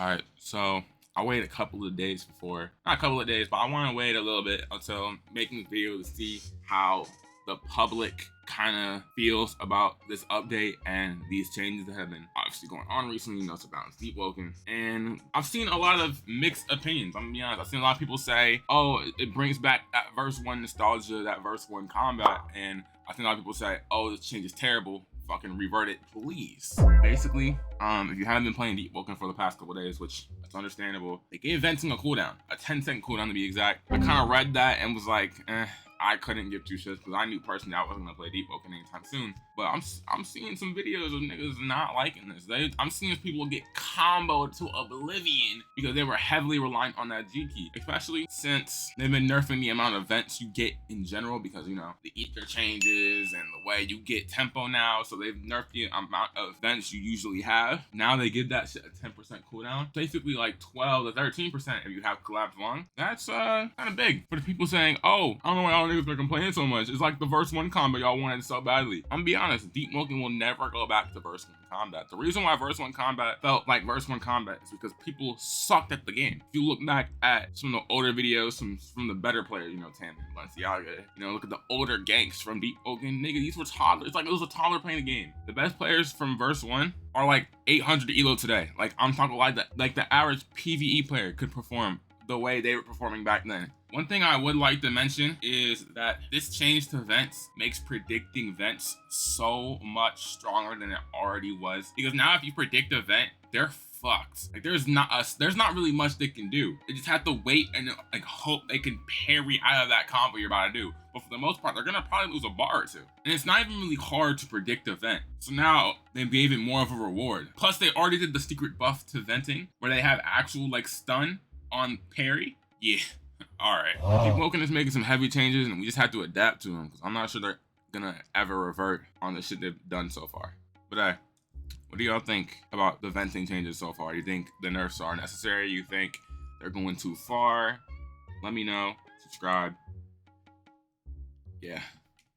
All right, so I waited a couple of days before, not a couple of days, but I want to wait a little bit until making the video to see how the public kind of feels about this update and these changes that have been obviously going on recently. You know, it's about Deepwoken, and I've seen a lot of mixed opinions. I'm gonna be honest. I've seen a lot of people say, "Oh, it brings back that verse 1 nostalgia, that verse 1 combat," and I've seen a lot of people say, "Oh, this change is terrible. Fucking revert it, please." Basically, if you haven't been playing Deepwoken for the past couple days, which that's understandable, they gave venting a cooldown, a 10-second cooldown to be exact. I kind of read that and was like, I couldn't give two shits because I knew personally I wasn't gonna play Deepwoken anytime soon. But I'm seeing some videos of niggas not liking this. I'm seeing people get comboed to oblivion because they were heavily reliant on that G key, especially since they've been nerfing the amount of vents you get in general because, you know, the ether changes and the way you get tempo now. So they've nerfed the amount of vents you usually have. Now they give that shit a 10% cooldown, basically like 12 to 13% if you have collapsed lung. That's kind of big for the people saying, "Oh, I don't know why y'all niggas are complaining so much. It's like the verse 1 combat y'all wanted so badly." I'm gonna be honest, Deepwoken will never go back to verse 1 combat. The reason why verse 1 combat felt like verse 1 combat is because people sucked at the game. If you look back at some of the older videos from the better players, you know, Tam and Balenciaga, you know, look at the older ganks from Deepwoken, nigga, these were toddlers. It's like it was a toddler playing the game. The best players from verse 1 are like 800 elo today. Like, I'm talking like that. Like, the average PvE player could perform the way they were performing back then. One thing I would like to mention is that this change to vents makes predicting vents so much stronger than it already was. Because now if you predict a vent, they're fucked. Like, there's not really much they can do. They just have to wait and like hope they can parry out of that combo you're about to do. But for the most part, they're gonna probably lose a bar or two. And it's not even really hard to predict a vent. So now they gave it more of a reward. Plus, they already did the secret buff to venting where they have actual like stun on parry. Yeah. All right. Deepwoken is making some heavy changes, and we just have to adapt to them because I'm not sure they're gonna ever revert on the shit they've done so far. But what do y'all think about the venting changes so far? You think the nerfs are necessary? You think they're going too far? Let me know. Subscribe. Yeah.